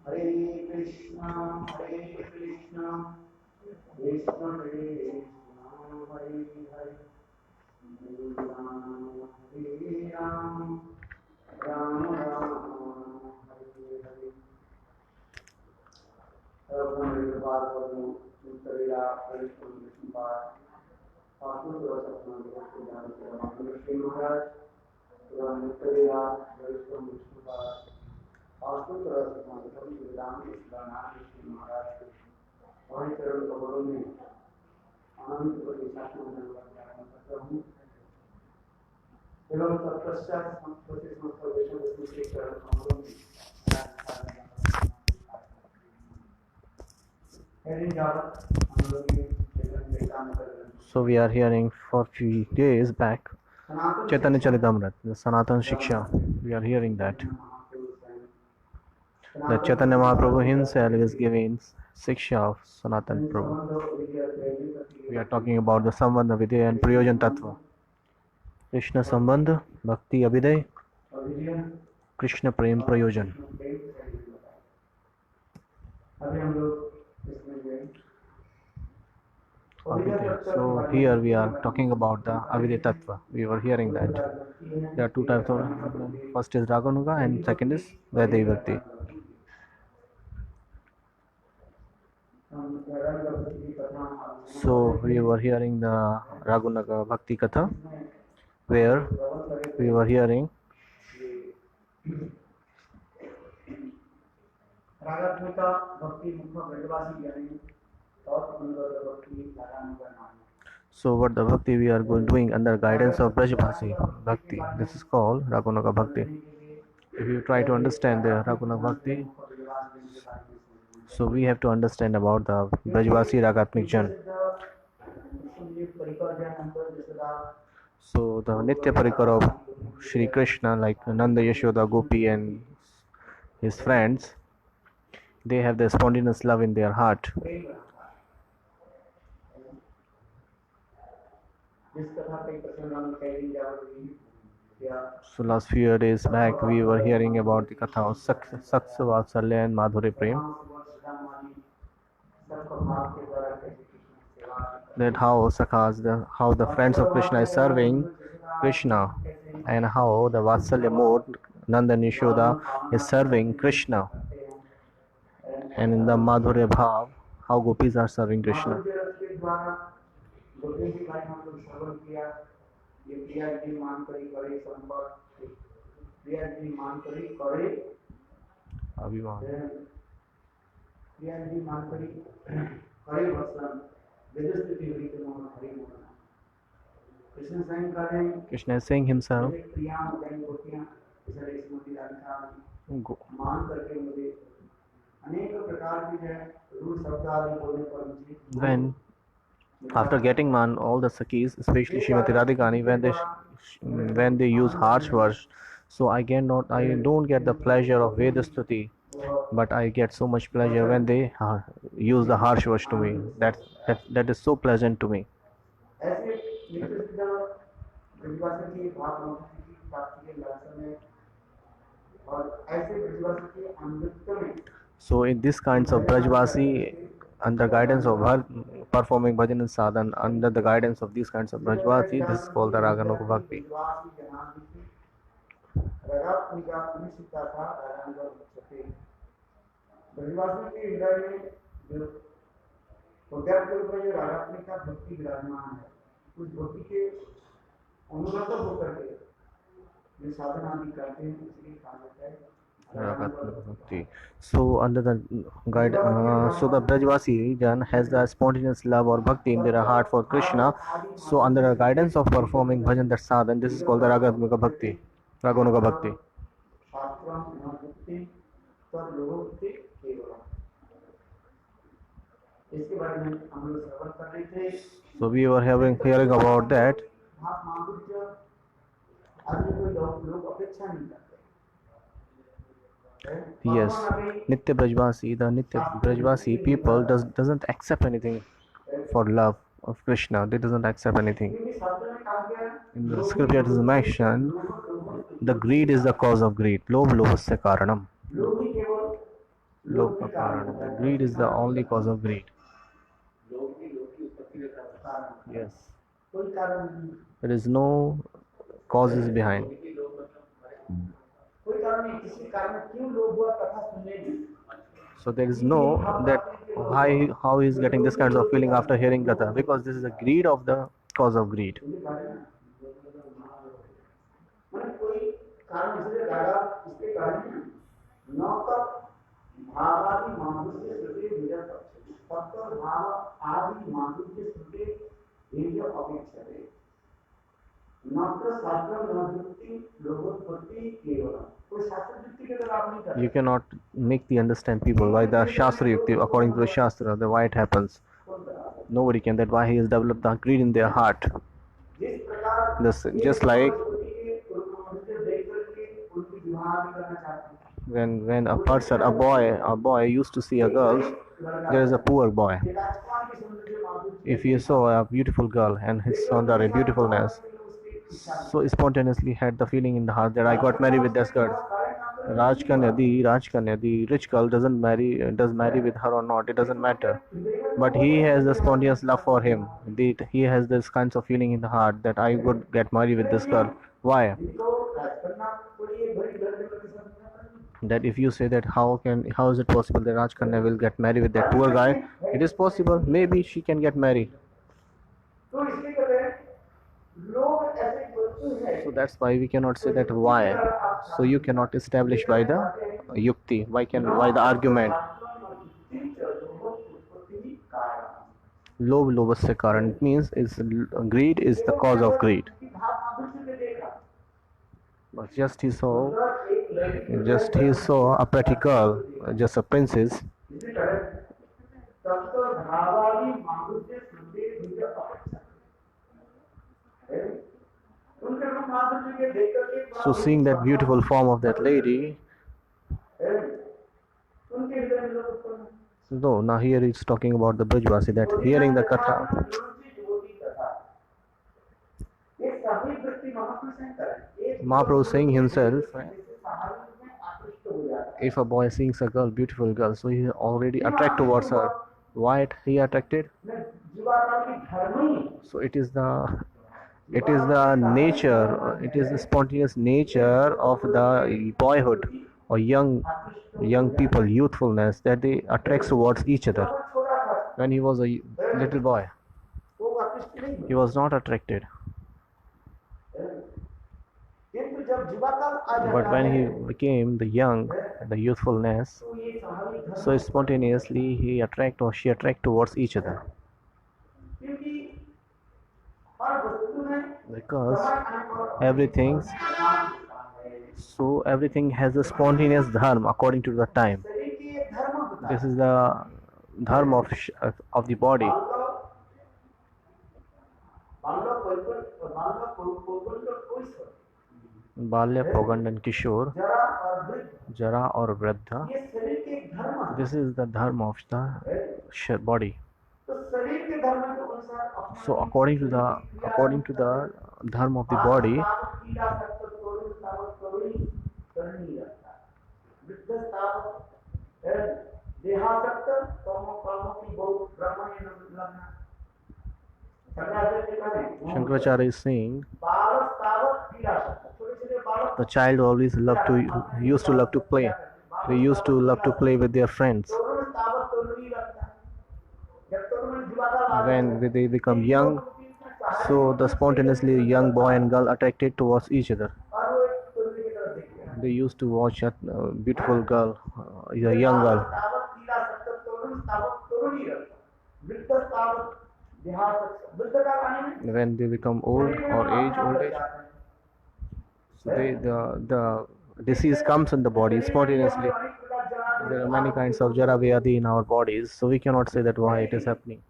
Hare Krishna, Hare Krishna, Krishna Krishna, Hare Hare, Hare Ram, Ram Ram, Hare Hare. सर्वज्ञ नित्यवीरा परिश्रम विष्णुपाद पार्थिव श्री महाराज नित्यवीरा परिश्रम विष्णुपाद पार्थिव रामकृष्ण महाराज के वही चरण कमलों में अनंत बड़ी शासन हूँ एवं तत्पश्चात समस्त वैष्णव के चरण कमलों में So we are hearing for few days back Chaitanya Charitamrita, the Sanatana Shiksha. We are hearing that Chaitanya Mahaprabhu himself is giving Shiksha of Sanatana Prabhu. We are talking about the Sambandha Vidya and Prayojan Tattva. Krishna Sambandha, Bhakti Abhiday, Krishna Prem Prayojan. So here we are talking about the Avidya Tattva. We were hearing that there are two types of, first is Raganuga and second is Vaidya Bhakti. So we were hearing the Raganuga Bhakti Katha, where we were hearing so what the Bhakti we are doing under guidance of Brajbhasi Bhakti. This is called Raganuga Bhakti. If you try to understand the Raganuga Bhakti, so we have to understand about the Brajvasi Ragatmik Jan. So the Nitya Parikar of Shri Krishna, like Nanda, Yashoda, Gopi and his friends, they have the spontaneous love in their heart. So last few days back we were hearing about the Katha of Saksa Vatsalya and Madhuri Prem. That how Sakhas, how the friends of Krishna is serving Krishna, and how the Vatsalya mode Nanda Nishoda is serving Krishna, and in the Madhurya Bhav how gopis are serving Krishna. Krishna is saying himself, when after getting man all the Sakhis, especially Srimati Radhikani, when they use harsh words, so I don't get the pleasure of Vedastuti, but I get so much pleasure when they use the harsh words to me. That is so pleasant to me. So in these kinds of Brajvasi, under guidance of her performing bhajan and sadhan, under the guidance of these kinds of Brajvasi, this is called the Raganuga Bhakti. So under the guide, so the Brajvasi Jan has the spontaneous love or bhakti in their heart for Krishna. So under the guidance of performing bhajan that sadhan, this is called the Raganuga Bhakti. Raganuga Bhakti. So we were hearing about that. Yes, Nitya Brajvasi, the Nitya Brajvasi people doesn't accept anything for love of Krishna. They doesn't accept anything. In the scripture it is mentioned The greed is the cause of greed. Lobh lobhasya karanam. लोभ ही केवल लोभ Lobha के कारण karanam. होता है। Greed is the only cause of greed. लोभ की उत्पत्ति का कारण Yes. कोई कारण नहीं, There is no causes behind. कोई कारण नहीं, किसी कारण क्यों लोभ हुआ कथा सुनने की। So there is no that how he is getting this kinds of feeling after hearing katha, because this is the greed of the cause of greed. मैंने कोई कारण इसलिए डाला, इसके कारण न तक भावादि माधुर्य श्रुते विजय पक्षे तत्व भाव आदि माधुर्य श्रुते विजय अपेक्षते नत्र शास्त्र नवृत्ति लोभोत्पत्ति केवल। कोई शास्त्र युक्ति के द्वारा आप नहीं कर You cannot make the understand people why the shastra yukti, according to the shastra, the why it happens. Nobody can, that why he has developed the greed in their heart. जिस प्रकार This just like उनकी विवाह भी करना चाहते हैं। when a person, a boy used to see a girl, there is a poor boy. राजकुमार की सौंदर्य माधुर्य If he saw a beautiful girl and his saundara, beautifulness, so spontaneously had the feeling in the heart that I got married with this girl. Rajkanya, the rich girl does marry with her or not, it doesn't matter. But he has a spontaneous love for him. He has this kinds of feeling in the heart that I would get married with this girl. Why? That if you say that how is it possible that Rajkanya will get married with that poor guy? It is possible. Maybe she can get married. So that's why we cannot say that why. So you cannot establish by the yukti. Why the argument? Lobh lobhasya karan. It means greed is the cause of greed. But just he saw a pretty girl, just a princess. So seeing that beautiful form of that lady, no, now here it's talking about the Brajvasi, that hearing the katha, Mahaprabhu saying himself, if a boy sees a girl, beautiful girl, so he already attracted towards her. Why he attracted? So it is the nature, it is the spontaneous nature of the boyhood or young people, youthfulness, that they attract towards each other. When he was a little boy, he was not attracted. But when he became the youthfulness, so spontaneously he attract or she attract towards each other. Because everything has a spontaneous dharma according to the time. This is the dharma of the body. Balya, Pogand and Kishore, Jara or Vridha. This is the dharma of the body. So according to the dharma of the body, Shankaracharya is saying the child always used to love to play. They used to love to play with their friends. When they become young, so the spontaneously young boy and girl attracted towards each other. They used to watch a beautiful girl, a young girl. When they become old age, so the disease comes in the body spontaneously. There are many kinds of jara vyadhi in our bodies, so we cannot say that why it is happening.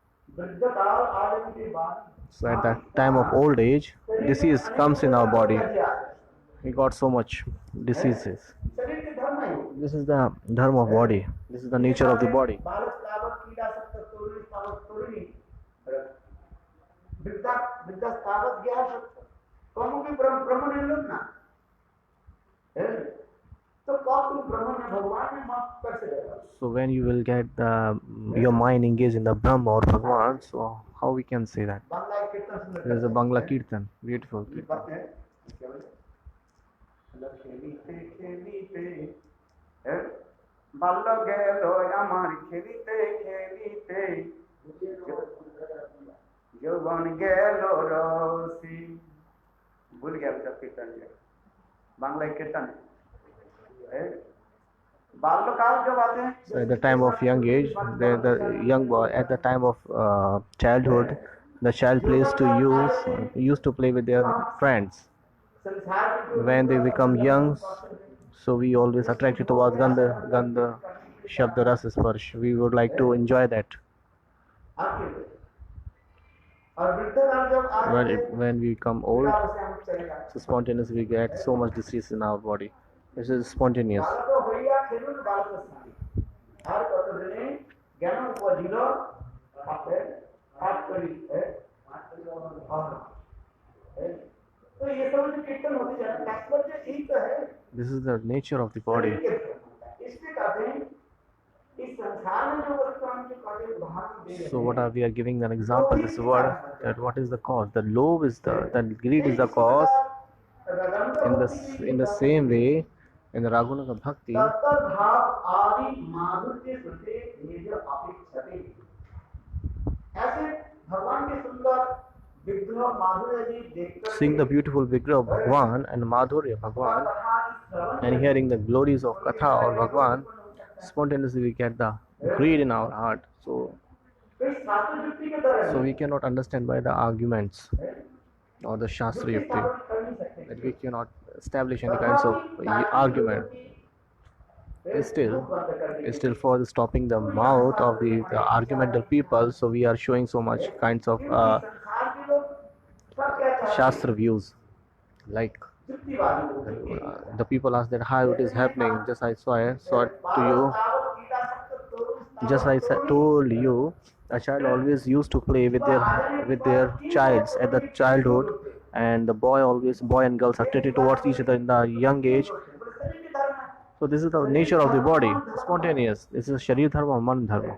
So at that time of old age, disease comes in our body. We got so much diseases. This is the dharma of body. This is the nature of the body. So when you will get your mind engaged in the Brahma or Bhagwan, so how we can say that? Bangla कीर्तन सुंदर There is a Bangla Kirtan, beautiful ये Kirtan. बात है क्या बोले मतलब खेलीते हैं बाल्य गेलो আমার খেলিতে খেলিতে যৌবন গেল রসি भूल गया सब कीर्तन ये बांग्ला कीर्तन है बाल्यकाल जब आते हैं So at the time of young age, the young boy, at the time of childhood, the child used to play with their friends. When they become young, so we always attracted towards Gandha, Shabda, Rasa, Sparsh. We would like to enjoy that. When we become old, so spontaneous we get so much disease in our body. This is spontaneous. This is the nature of the body. So what we are giving an example, this word, that what is the cause? The lobe is the greed is the cause. In the same way, in the Raghunaga Bhakti, seeing the beautiful Vigraha of Bhagwan and Madhurya Bhagwan and hearing the glories of Katha or Bhagwan, spontaneously we get the greed in our heart. So we cannot understand by the arguments or the Shastra Yukti, that we cannot establish any kinds of argument. Still for the stopping the mouth of the argumental people, so we are showing so much kinds of Shastra views. Like the people ask that how it is happening. Just I saw it to you. Just I told you, a child always used to play with their childs at the childhood, and the boy and girls are attracted towards each other in the young age. So this is the nature of the body, spontaneous. This is Sharir Dharma, Man Dharma.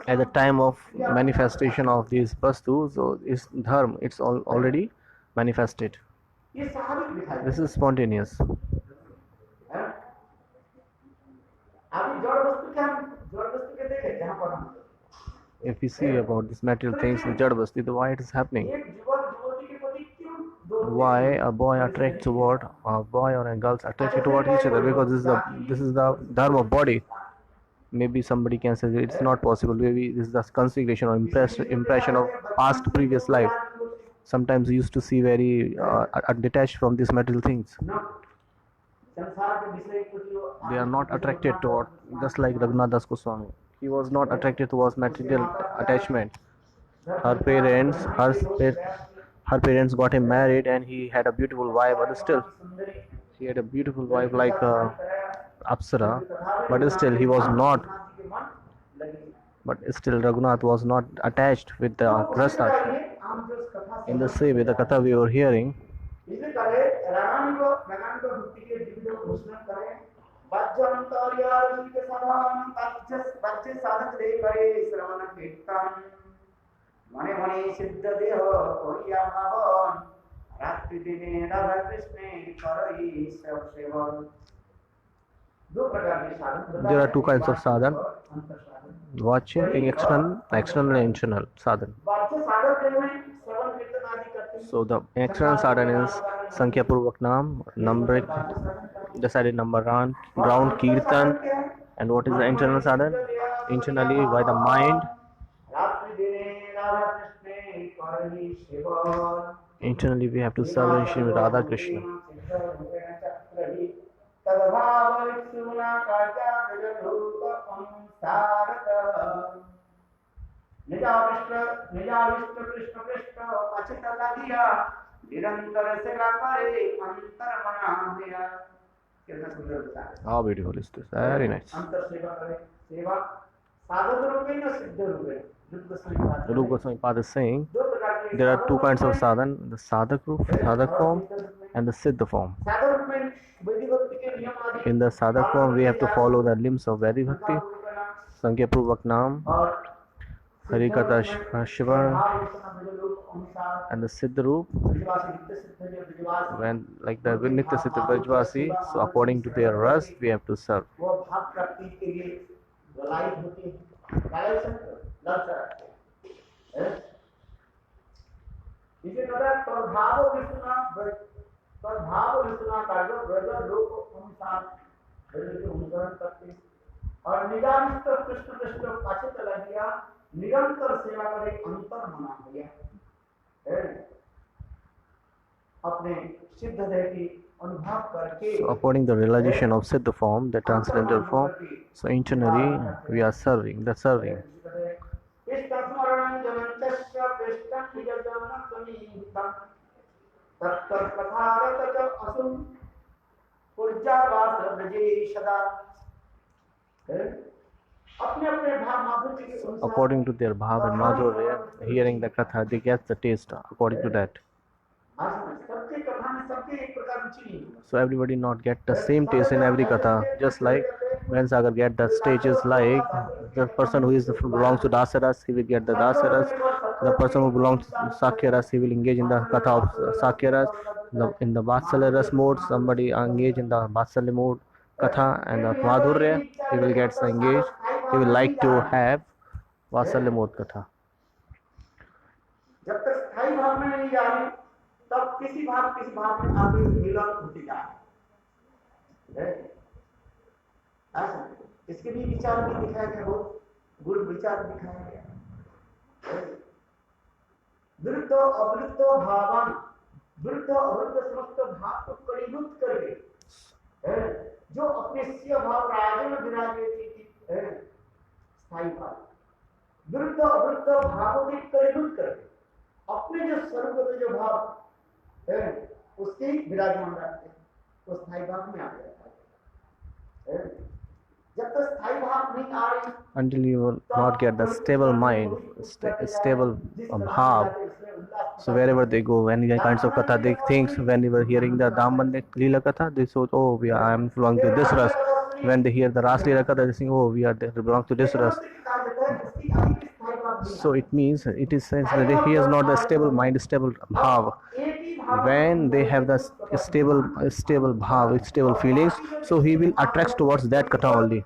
At the time of manifestation of these vastu, so is dharma, it's already manifested. This is spontaneous. If we see about these material things, the Jad Vastu, why it is happening? Why a boy attracts toward a boy or a girl attracted toward each other? Because this is the dharma of body. Maybe somebody can say it's not possible. Maybe this is the configuration or impression of past previous life. Sometimes we used to see very detached from these material things. They are not attracted toward, just like Raghunath Das Goswami. He was not attracted towards material attachment. Her parents got him married, and he had a beautiful wife. But still, he had a beautiful wife like Apsara. But still, he was not. But still, Raghunath was not attached with the Grastashram. In the same way, the Katha we were hearing. There are two kinds of sadhana: watching, external and internal sadhana. So the external sadhana is Sankhya Purvak Naam, number, decided number round Kirtan. And what is the internal sadhana? Internally by the mind. Internally we have to serve Shri Radha Krishna. How beautiful is this? Very nice. Rupa Goswami Pad is saying there are two kinds of sadhana: the sadhak form, and the siddha form. In the sadhak form, we have to follow the limbs of Vaidhi Bhakti, Sankhya Purvak Naam, Harikatha Shiva, and the Siddha Roop, when like the Nitya Siddha Brajvasi, so according to their ras, we have to serve. वो भाव प्राप्ति के लिए लड़ाई होती है, लड़ाई से लड़ सकते हैं। इसी तरह प्रभाव विष्णु कार्य ब्रज लोक अनुसार ब्रज के अनुसरण करते हैं और निजानिष्ठ कृष्ण कृष्ण पाछे चला गया, निरंतर सेवा करे अंतर मना गया, अपने सिद्ध देह की अनुभव करके। So according to the realization of Siddha form, the transcendental form, so internally we are serving, the serving. According to their bhav and madhurya, hearing the katha, they get the taste according to that. So everybody not get the same taste in every katha. Just like when Sagar get the stages, like the person who belongs to Dasaras, he will get the Dasaras. The person who belongs to Sakyaras, he will engage in the katha of Sakyaras. In the Vatsalya mode, somebody engage in the Vatsalya mode katha, and the Madhurya, he will get engaged. He will like to have Vatsalya mode katha. जब तक स्थायी भाव में नहीं जा रही, तब किसी भाव में आपकी मिलन होती जाए। इसके भी विचार भी दिखाया गया, बहुत गुण विचार दिखाया गया। वृत्त अवृत्त भावान, वृत्त अवृत्त समस्त भाव को कड़ीभूत करके, जो अपने स्व भाव राज में विराजे स्थायी भाव, वृत्त अवृत्त भावों के कड़ीभूत करके अपने जो स्वरूप जो भाव उसके विराजमान रहते हैं, तो स्थायी भाव में आ जाता है। जब तक स्थायी भाव नहीं आ रही, until you will not get the stable mind, stable bhav. So wherever they go, any kinds of katha, they think when they were hearing the Daman Leela katha, they thought, oh, I am belong to this ras. When they hear the Ras Leela katha, they think, oh, we belong to this ras. So it means, it is sense that he has not the stable mind, stable bhav. When they have the stable bhav, stable feelings, so he will attract towards that katha only.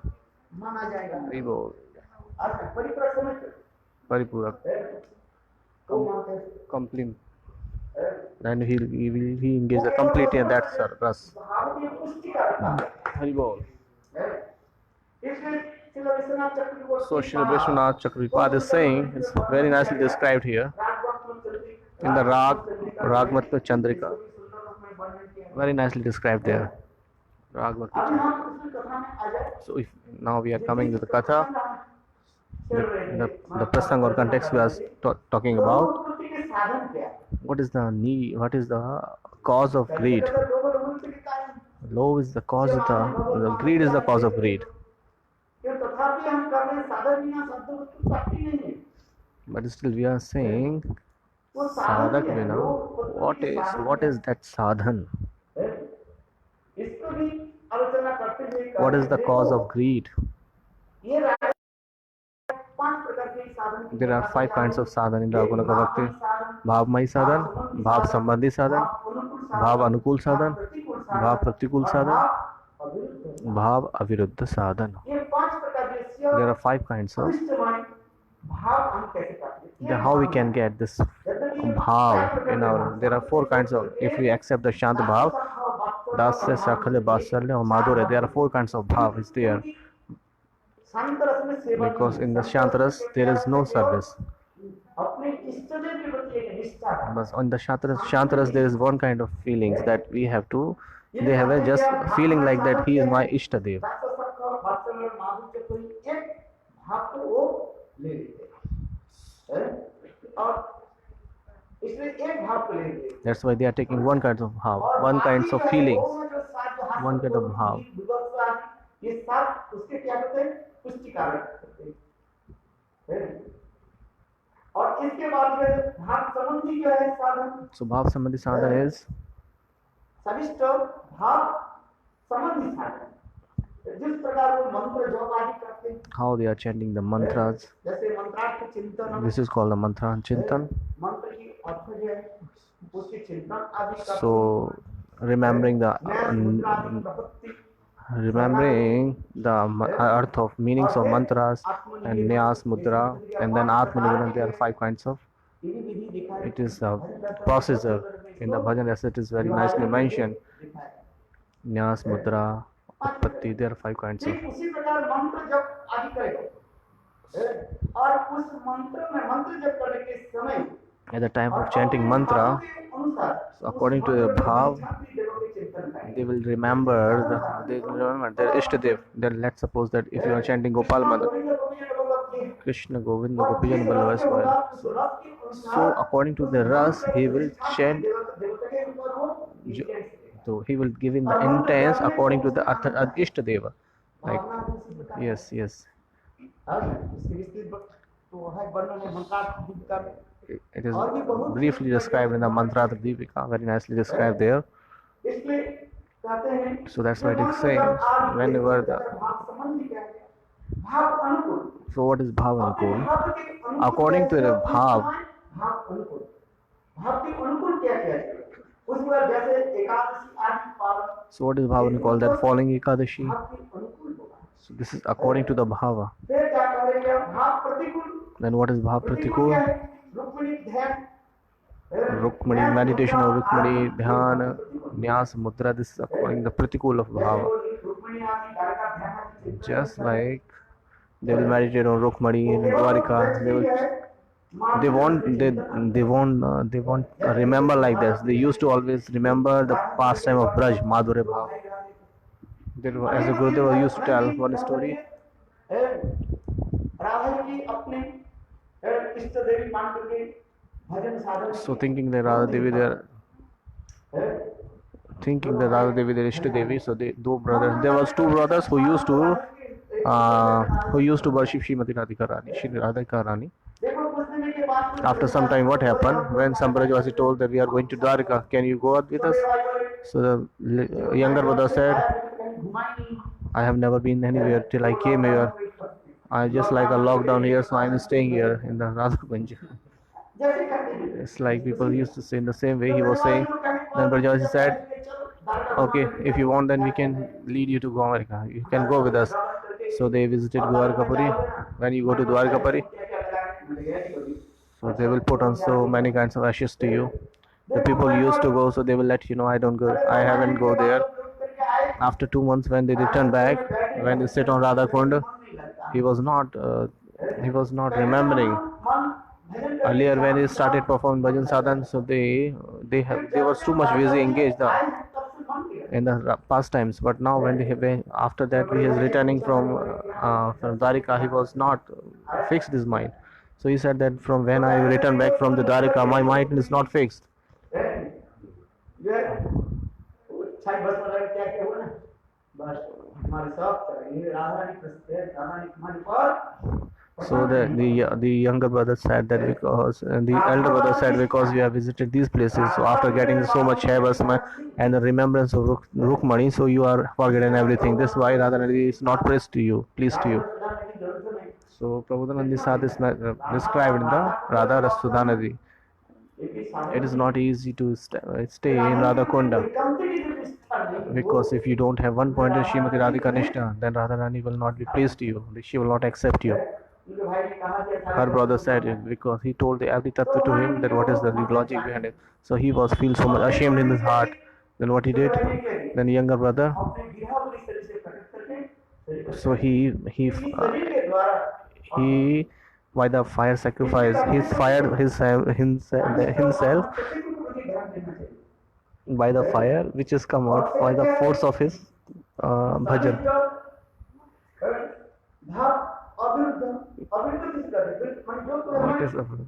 Paripurak. Complete. Then he engage the complete in that ras. Haribol. So Shri Vishwanath Chakravarti is saying, it's very nicely described here in the Ragmatma Chandrika. Very nicely described there. Ragmatma Chandrika. So if now we are coming to the katha, the prasang or context we are talking about. What is the need? What is the cause of greed? Love is the cause of the greed is the cause of greed. But still we are saying sadhak vina, what is that sadhan? What is the cause of greed? There are 5 kinds of sadhan in Raghunaga Bhakti. Bhavmai sadhan, Bhav Sambandhi sadhan, Bhav Anukul sadhan, Bhav Pratikul sadhan, Bhav Aviruddha sadhan. There are 5 kinds of. How we can get this bhav in our. There are 4 kinds of. If we accept the Shant bhav, Dasya, Sakhalya, Vatshalya, or Madhurya, there are 4 kinds of bhav is there. Because in the Shantaras there is no service. But on the Shantaras there is one kind of feelings that we have to. They have a just feeling like that he is my Ishtadev. That's why they are taking one kind of bhav, one kind of feelings, one kind of bhav. So bhav sambandhi sadhana is जिस प्रकार वो मंत्र जप आदि करते हैं, how they are chanting the mantras. जैसे मंत्रार्थ चिंतन, This is called the mantra chintan. मंत्र की अर्थ जो है उसके चिंतन आदि करते हैं। So remembering the earth of meanings of mantras and Nyas Mudra and then Atma Nivedana, there are 5 kinds of. It is a procedure in the bhajan, as it is very nicely mentioned. Nyas Mudra, Utpatti, there are 5 kinds of. ठीक उसी प्रकार मंत्र जप आदि करेगा, और उस मंत्र में मंत्र जप करने के समय At the time of chanting mantra, so according to the bhav, they will remember their Ishtadev. Then let's suppose that if you are chanting Gopal Mantra, Krishna Govinda Gopijan Balvasvaya. So according to the ras, he will chant. So he will give in the intents according to the Ishtadeva. Like yes. It is briefly described in the Mantra Deepika, very nicely described there. So that's why it is saying whenever the. So what is Bhav Anukul? According to the Bhav, so what is Bhav Anukul? That following Ekadashi. So this is according to the Bhava. Then what is Bhav Pratikul? Rukmani, meditation of Rukmani, Dhyan, Nyas, Mudra, this is according to the Pratikul of Bhava. Just like they will meditate on Rukmani in Dwarika, they won't remember like this. They used to always remember the pastime of Braj, Madhurya Bhav. As a Gurudeva used to tell one story. So thinking that Radha Devi there, Ishtadevi, so they two brothers. There was 2 brothers who used to worship Srimati Radhika Rani, Shri Radhika Rani. After some time, what happened when Sambrajvasi told that we are going to Dwarika, can you go out with us? So the younger brother said, I have never been anywhere till I came here. I just like a lockdown here, so I'm staying here in the Radha Kunj. It's like people used to say in the same way he was saying. Then Brajavasi said, okay, if you want, then we can lead you to Dwarika. You can go with us. So they visited Dwarkapuri. When you go to Dwarkapuri, so they will put on so many kinds of ashes to you. The people used to go, so they will let you know, I haven't go there. After 2 months, when they return back, when they sit on Radha Kund, he was not remembering. Earlier, when he started performing bhajan sadhan, so they were too much busy engaged in the pastimes. But now, when after that he is returning from Dwarika, he was not fixed his mind. So he said that from when I return back from the Dwarika, my mind is not fixed. So the younger brother said that because the elder brother said because we have visited these places, so after getting so much Havasma and the remembrance of Rukmani, so you are forgetting everything. This is why Radharani is not pleased to you. So Prabodhanandi Sadh is described in the Radha Rasudanadi. It is not easy to stay in Radha Kunda, because if you don't have one point of Srimati Radhika Nishta, then Radharani will not be pleased to you. She will not accept you. Her brother said it because he told every tattva to him that what is the logic behind it. So he feel so much ashamed in his heart. Then what he did? Then younger brother. So he by the fire sacrifice, he fired himself by the fire which has come out by the force of his bhajan. What is abhiruddha?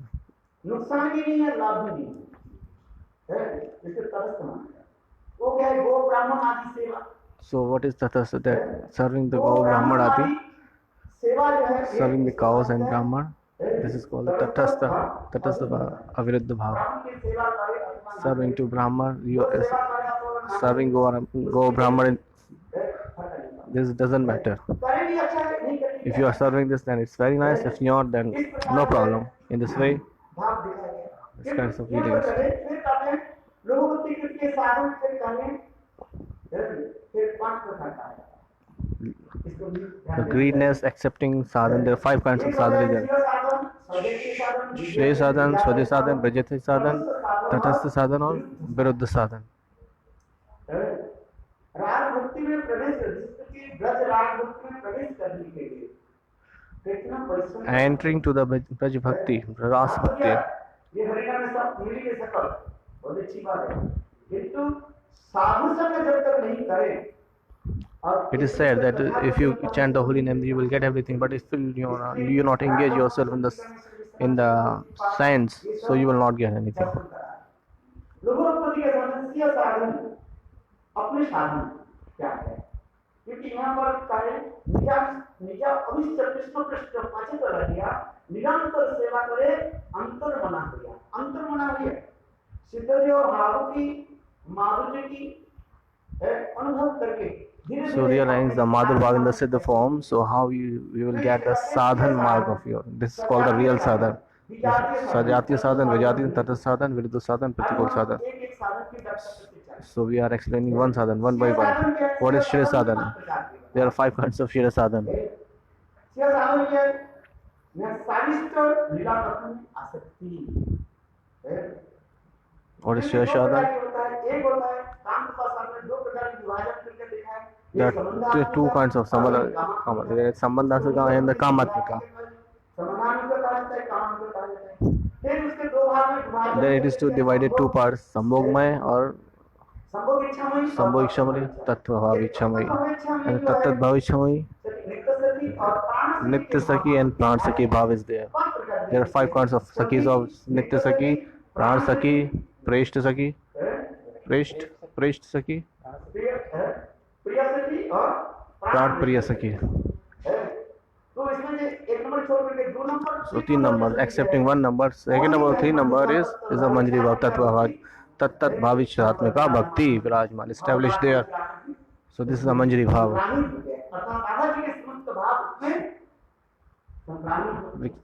नुकसान भी नहीं है, लाभ भी नहीं है, इसके तटस्थ वो क्या है, गो ब्राह्मण आदि सेवा. So what is tatastha? That serving the go brahman adi, serving the cows and brahman, this is called tatastha aviruddha bhava. Serving to brahman, serving go brahman this doesn't matter. करें भी अच्छा है, नहीं करें भी If you are serving this, then it's very nice. If not, then no problem. In this way, भाव दिखाया गया। this kinds of यहाँ पर feelings. करें, फिर कहते हैं लोगों को तिकृत के साधन फिर करें, फिर 5 प्रकार का है। इसको भी ध्यान The देना greediness, accepting sadhan. There are 5 kinds of sadhan. चाहिए। शिव साधन, स्वदेशी साधन, श्रेय साधन, स्वदेश साधन, ब्रजति साधन, तटस्थ साधन और विरुद्ध साधन. राग भक्ति में प्रवेश जिसकी ब्रज राग भक्ति में प्रवेश करने के लिए कितना परिश्रम Entering to the Braj Bhakti, Ras Bhakti. ये हरिनाम में सब मिल के सकल बहुत अच्छी बात है, किंतु साधु संग जब तक नहीं करें। It is said that if you chant the holy name, you will get everything. But if you not engage yourself in the science, so you will not get anything. लोगोपति के सदस्य साधन अपने साधन क्या है, क्योंकि यहाँ पर कार्य निजा अविष्ट कृष्ण पृष्ठ पाचे कर दिया, निरंतर सेवा करे, अंतर मना किया, अंतर मना किया, सिद्धदेव भाव की माधुर्य की अनुभव करके। So realize the Madhur Bhav in the Siddha form. So how you will get the sadhan marg of your. This is called the real sadhan. Sajatiya sadhan, Vijatiya, Tatastha sadhan, Viruddha sadhan, Pratikul sadhan. So we are explaining one sadhan, one by one. What is Shri sadhan? There are 5 kinds of Shri sadhan. What is Shri sadhan? There are 2 kinds of Sambandha. There is Sambandhasika and the Kamatmika. Then it is divided 2 parts, Sambhogmaya or Sambhog Ichamai, Tattva Bhav Ichamai. And Tattat Bhav Ichamai, Nitya Saki and Pran Saki Bhav is there. There are 5 kinds of Sakis of Nitya Saki, Pran Saki, Preshta Saki, Preshta Saki, Pran Priya Saki. So 3 numbers, accepting 1 number. Second number, 3 number is a Manjari Bhav, Tattva Bhav. Tattat Bhavichratmika Bhakti Virajman established there. So this is a Manjari Bhav.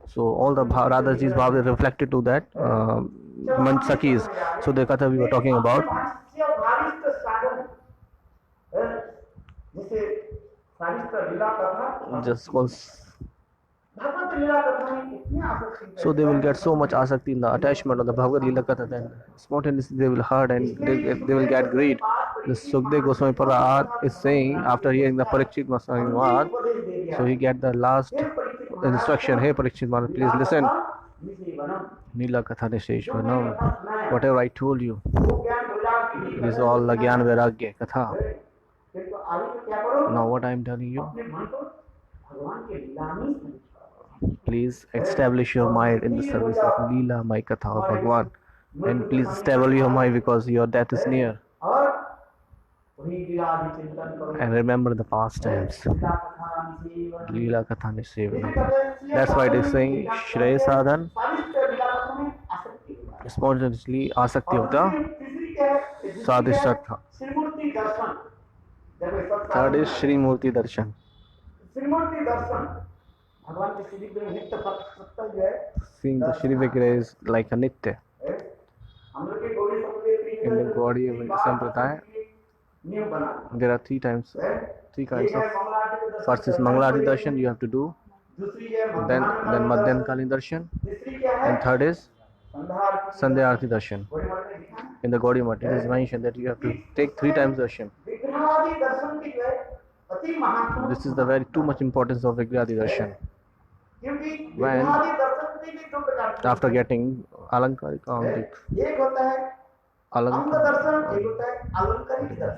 So all the Radhaji's Bhav is reflected to that Sakis. So the Katha we were talking about. Just was. So they will get so much asakti in the attachment of the Bhagavad Gita Katha, then spontaneously they will hurt and they will get greed. The Sukdev Goswami Parad is saying after hearing the Parikshit Goswami Maharaj, so he get the last instruction, hey Parikshit Maharaj, please listen. Nila Katha Nisheshvanam, whatever I told you is all the Gyan Vairagya Katha. Now what I am telling you, please establish your mind in the service of Leela, my Katha of Bhagwan. And please establish your mind because your death is near. And remember the past times. Leela Katha Nisevana. That's why it is saying Shreya Sadhan, spontaneously Asakti of the Sadhishtha. Third is Shri Murti Darshan. Seeing the Shri Vigraha is like a Nitya. In the Gaudiya Sampradaya, there are 3 kinds of. First is Mangalarti Darshan you have to do, then Madhyam Kali Darshan, and third is Sandhya Arti Darshan. In the Gaudiya Math it is mentioned that you have to take 3 times darshan. This is the very too much importance of Vigrahadi Darshan. When after getting Alankarika,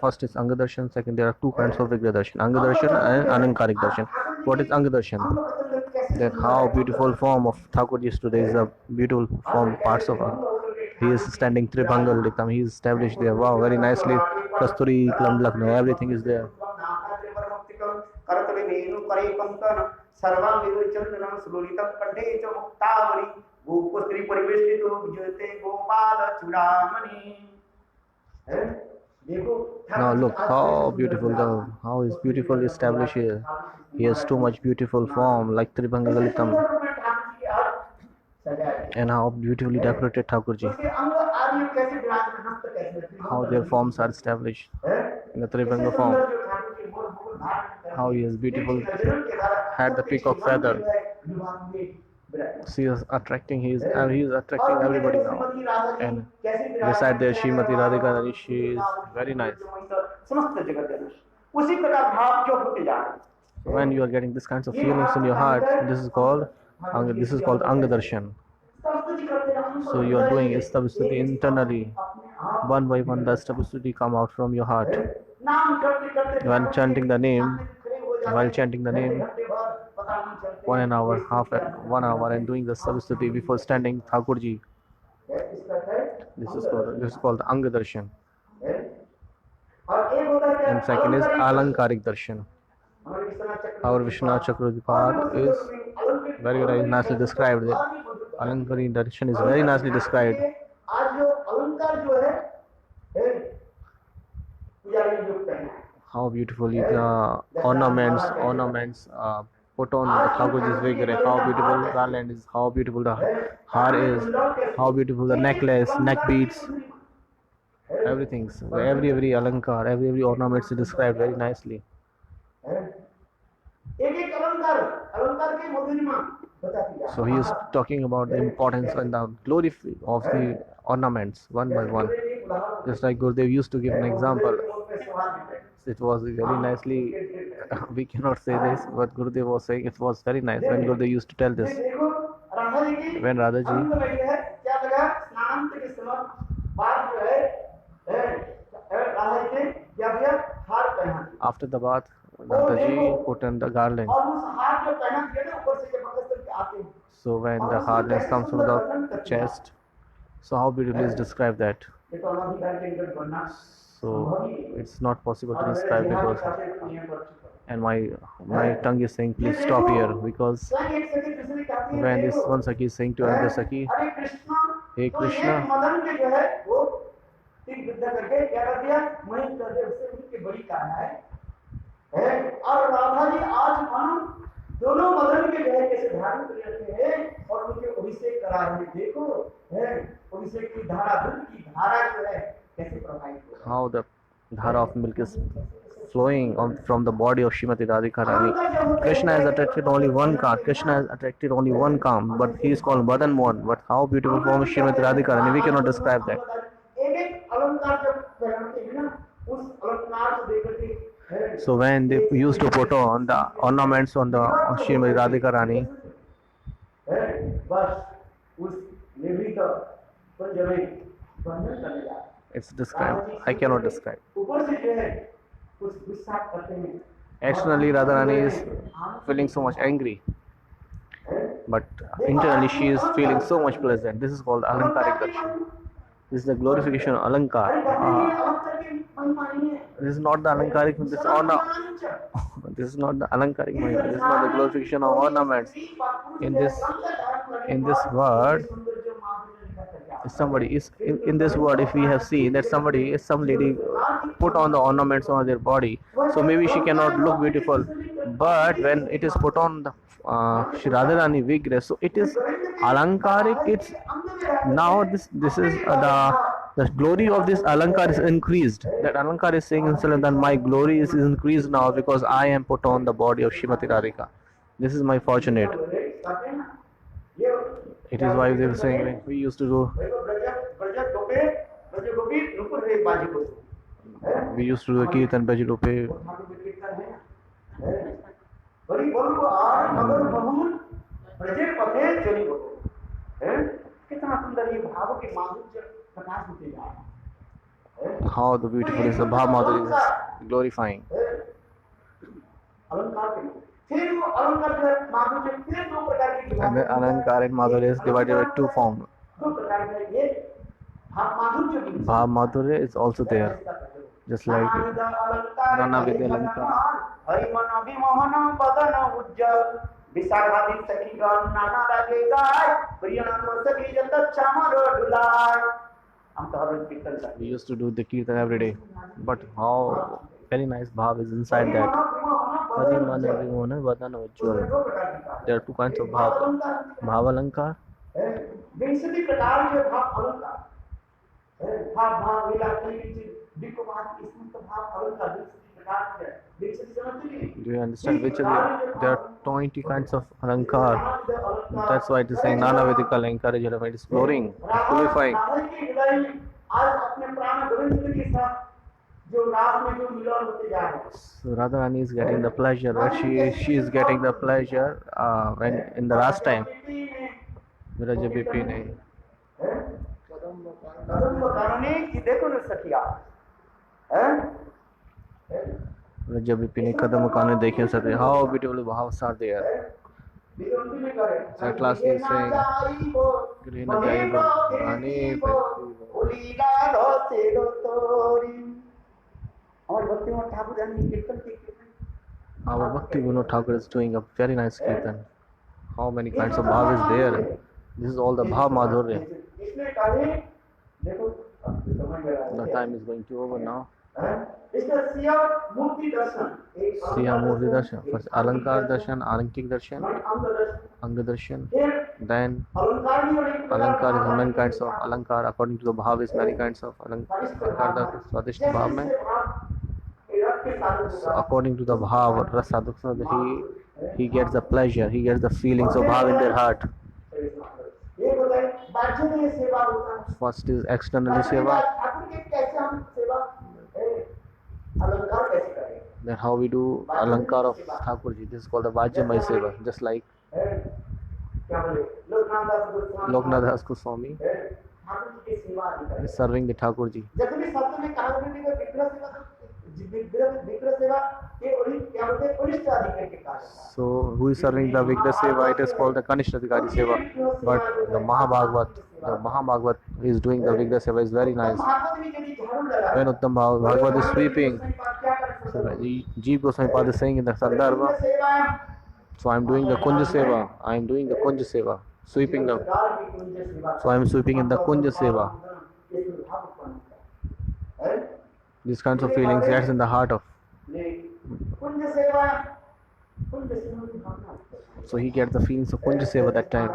first is Anga Darshan, second there are 2 kinds of Vigraha Darshan, Anga Darshan and Alankarik Darshan. What is Anga Darshan? That how beautiful form of Thakurji is today is a beautiful form, parts of him. He is standing Tribhangal Likam, he is established there. Wow, very nicely. Kasturi, Lakno, everything is there. Now look how beautiful how is beautiful established here. He has too much beautiful form like Tribhanga Lalitam, and how beautifully decorated Thakurji. How their forms are established in the Tribhanga form. How he is beautiful, had the peacock feather. She is attracting, he is attracting everybody now. And beside there Srimati Radhika Rani, she is very nice. When you are getting this kinds of feelings in your heart, this is called Anga Darshan. So you are doing Istavisuddhi internally. One by one the Istavisuddhi come out from your heart. When chanting the name, while chanting the name, 1 hour, 1 hour, and doing the Istavisuddhi before standing Thakurji. This is called Anga Darshan. And second is Alankarik Darshan. Our Vishwanath Chakravarti path is very nicely described there. Alankarik Darshan is very nicely described. How beautifully the ornaments put on the Thakurji's vigrah, how beautiful the garland is, how beautiful the har is, how beautiful the necklace, neck beads, everything. So every alankar, every ornament is described very nicely. So he is talking about the importance and the glory of the ornaments one by one. Just like Gurudev used to give an example. It was very nicely, we cannot say this, but Gurudev was saying it was very nice when Gurudev used to tell this. When Radhaji, after the bath, Radhaji put on the garland. So when the hardness comes from the chest, so how beautifully is described that. So it's not possible to describe because, and my tongue is saying please stop here, because when this one Saki is saying to another Saki, Hey Krishna, दोनों मदन के जो है कैसे धारण कर रखे हैं और उनके अभिषेक करा रहे हैं, देखो है अभिषेक की धारा, दूध की धारा जो है कैसे प्रवाहित हो रही है. How the dhara of milk is flowing from the body of Srimati Radhika Rani. Krishna has attracted only one calm. But he is called Madan Mohan. But how beautiful form is Srimati Radhika Rani, we cannot describe that. So when they used to put on the ornaments on the Srimati Radhika Rani, it's described. I cannot describe. Externally Radharani is feeling so much angry, but internally she is feeling so much pleasant. This is called Alankarik Darshan. This is the glorification of Alankar. This is not the Alankarik, this is not the Alankarik Mahima. This is not the glorification of ornaments. In this word, somebody is in this word, if we have seen that some lady put on the ornaments on their body, so maybe she cannot look beautiful, but when it is put on the Shri Radharani Vigrah, so it is Alankarik. It's now this is the glory of this Alankar is increased. That Alankar is saying himself that my glory is increased now because I am put on the body of Srimati Radhika. This is my fortunate. It is why they were saying we used to do the Kirtan Bajalupe. How the beautiful is the Bhav Madhuri is glorifying. And the Alankar and Madhurya is divided by two forms. Bhav Madhurya is also there, just like Nana Vidya Alankar. हम तो हर रोज कीर्तन करते We used to do the kirtan every day, but how very nice bhav is inside that. Hari man hari mon vadan vajjhal. There are two kinds of bhav. Bhav alankar. विंशति प्रकार के भाव अलंकार भाव भाव लीला विकमात इसमें तो भाव अलंकार विंशति प्रकार के विंशति समझते नहीं Do you understand which are there are 20 kinds of alankar. That's why it is saying Nanavedika alankar is exploring, purifying. आज अपने प्राण गोविंद के साथ जो रात में जो मिलन होते जा रहे हैं So Radharani is getting the pleasure, or she is getting the pleasure when in the last time. Viraj Bipine. कदम कानूनी कि देखो ना सखिया हैं Viraj Bipine kadam kaane dekhe sate. How beautiful bhavs are there. विरोधी में करे So at last he is saying, Grihna Jaiva, Rani ओलीला रोते रोतोरी और भक्ति में ठाकुर रानी कीर्तन की Our Bhakti Vinod Thakur is doing a very nice kirtan. How many kinds of bhav is there? This is all the bhav madhurya. इसने कहे देखो समझ में आ The time is going to over now. इसका सिया मूर्ति दर्शन एक Siya Murti Darshan. First Alankar Darshan, Arankik Darshan, अंग दर्शन Anga Darshan. फिर Then अलंकार भी और एक Alankar is many kinds of Alankar. According to the bhav is many kinds of Alankar. The Swadhisht bhav mein. So according to the bhav, Rasaduksa, he gets the pleasure, he gets the feelings of bhav in their heart. ये बताइए बाहर में सेवा होता है First is externally seva, Thakur के कैसे हम सेवा अलंकार कैसे करें then how we do Alankar of Thakurji. This is called the Vajjamai seva, just like क्या बोले लोकनाथ दास Goswami Loknath Das Goswami Thakur ji की सेवा अधिकारी is serving the Thakurji. जब भी शब्द में कहा गया कि विग्रह सेवा तो विग्रह सेवा के और क्या बोलते हैं कनिष्ठ अधिकारी के कार्य So who is serving the Vigra seva? It is called the Kanishta Adhikari seva. But the Mahabhagavat is doing the Vigra seva is very nice. Bhagavat में यदि झाड़ू लगा When Uttam Bhagavat is sweeping, क्या कर so सकते Jeev Goswami Pad is saying in the Sandarbha, सेवा so I am doing the Kunja seva. I am doing the Kunja seva, sweeping the. So I am sweeping in the Kunja seva. These kinds of feelings gets in the heart of. So he gets the feelings of Kunja seva that time.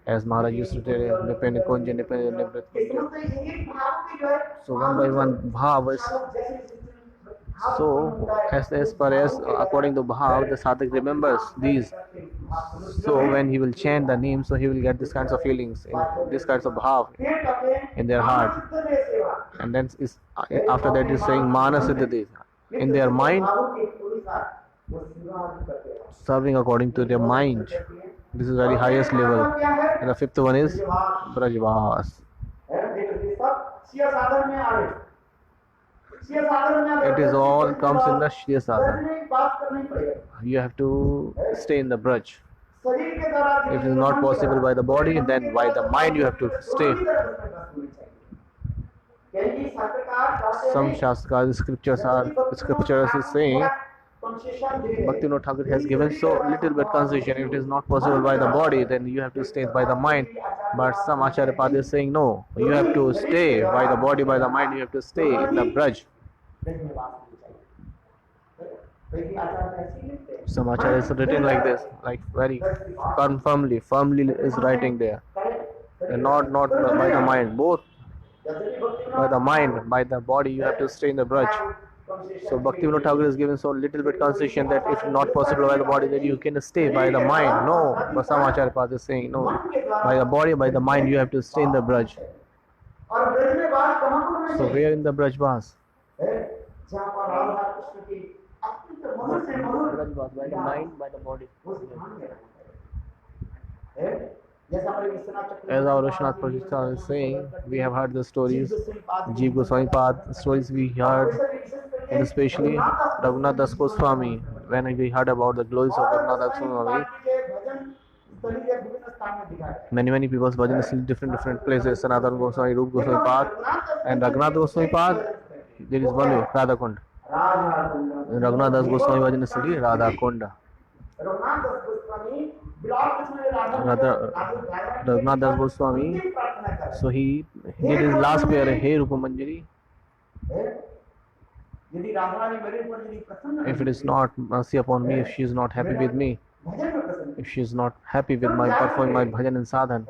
As Maharaj used to tell, Nipene Kunja, Nipene Nibrat Kunja. So one by one bhav is. So as far as according to bhav, the sadhak remembers these. So when he will chant the name, so he will get these kinds of feelings, in these kinds of bhav in their heart. And then is after that is saying Manasiddhati in their mind, serving according to their mind. This is very highest level. And the fifth one is Brajvas. It is all comes in the Shriya Sadhana. You have to stay in the Braj. If it is not possible by the body, then by the mind you have to stay. Some Shastras, scriptures is saying Bhaktivinoda Thakur has given so little bit concession. If it is not possible by the body, then you have to stay by the mind. But some Acharya Pada is saying no, you have to stay by the body, by the mind. You have to stay in the Braj. Some Acharya is written like this, like very firmly is writing there, and not by the mind, both by the mind, by the body. You have to stay in the Braj. So Bhaktivinoda Thakur is given so little bit concession that if not possible by the body, then you can stay by the mind. No, but some Acharya Pada is saying no, by the body, by the mind, you have to stay in the Braj. So where in the Brajvas? Brajvas, by the mind, by the body. As our Vishwanath Prajita is saying, we have heard the stories, Jeev Goswami Pad stories we heard, and especially Raghunath Das Goswami. When we heard about the glories of Raghunath Das Goswami, many people's bhajan is in different places. Sanatana Goswami, Rup Goswami Pad, and Raghunath Goswami Pad. There is one way, Radha Kund. Raghunath Das Goswami bhajan is Radha Kunda. Raghunath Das Goswami, so he did his last prayer, Hey Rupa Manjari. If it is not mercy upon me, if she is not happy with me, if she is not happy with my performing my bhajan and sadhan,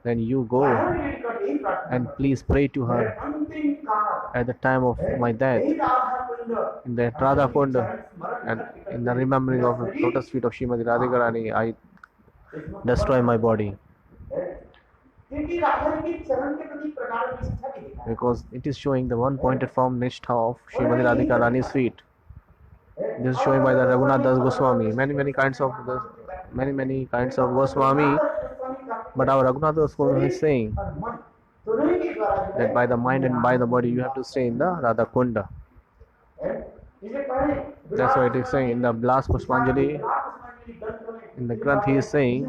then you go and please pray to her at the time of my death in the Radha Kund and in the remembering of the lotus feet of Srimati Radhika Rani, I destroy my body because it is showing the one pointed form nishtha of Srimati Radhika Rani's feet. This is showing by the Raghunath Das Goswami. Many kinds of Goswami, but our Raghunath Das Goswami is saying that by the mind and by the body you have to stay in the Radha Kunda. That's why it is saying in the Blas Pushpanjali, in the Granth he is saying,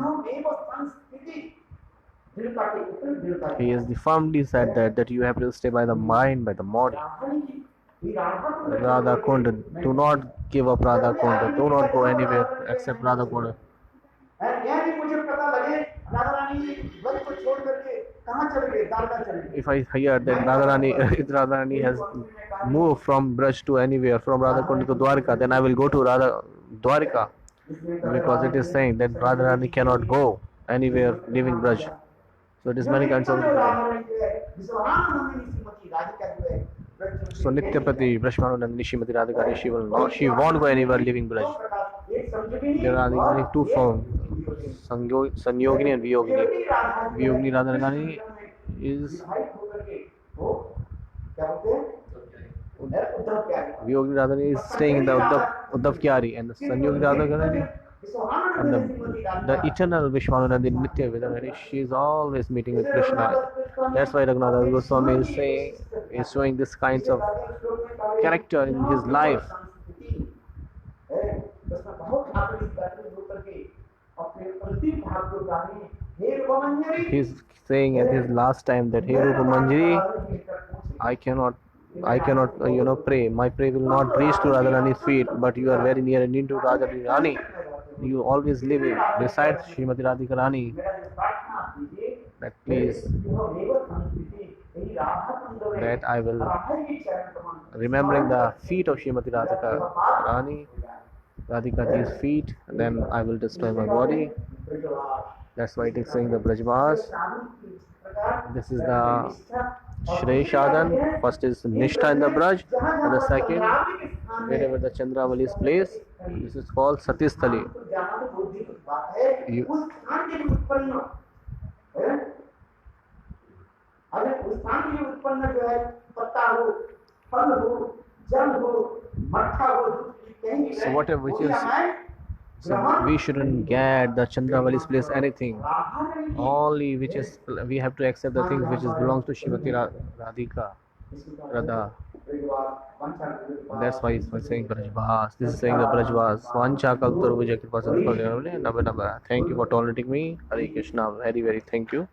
he is firmly said that you have to stay by the mind, by the body. Radha Kunda, do not give up Radha Kunda, do not go anywhere except Radha Kunda. If I hear that Radharani has moved from Braj to anywhere, from Radha Kunda to Dwarka, then I will go to Dwarka, because it is saying that Radharani cannot go anywhere leaving Braj. So it is many kinds of. So Nityapati Brashmananandini Srimati Radhikari, she won't go anywhere leaving Braj. There are only two forms, Sanyogini and Viyogini. Viyogini Radharani is staying in the Uddhav Kyari, and the Sanyogini Radharani and the eternal Vishwananandini Nitya Vedavani, she is always meeting with Krishna. That's why Raghunath Goswami is showing this kinds of character in his life. He's saying at his last time that Hey Rupa Manjari, I cannot pray. My prayer will not reach to Radharani's feet, but you are very near and into Radharani. You always live beside Srimati Radhika Rani. That please, that I will remembering the feet of Srimati Radhika Rani, Radhika Ji's feet, and then I will destroy my body. That's why it is saying the Brajvas. This is the Shrey Shadan. First is Nishtha in the Braj, and the second, wherever the Chandravali is placed, this is called Satisthali. So whatever which is, so we shouldn't get the Chandravali's place anything. Only which is, we have to accept the things which is belongs to Srimati Radhika, Radha. That's why it's saying Brajvas. This is saying the Brajvas. Vancha Kaltur Vijay Kripa. Thank you for tolerating me. Hare Krishna. Very thank you.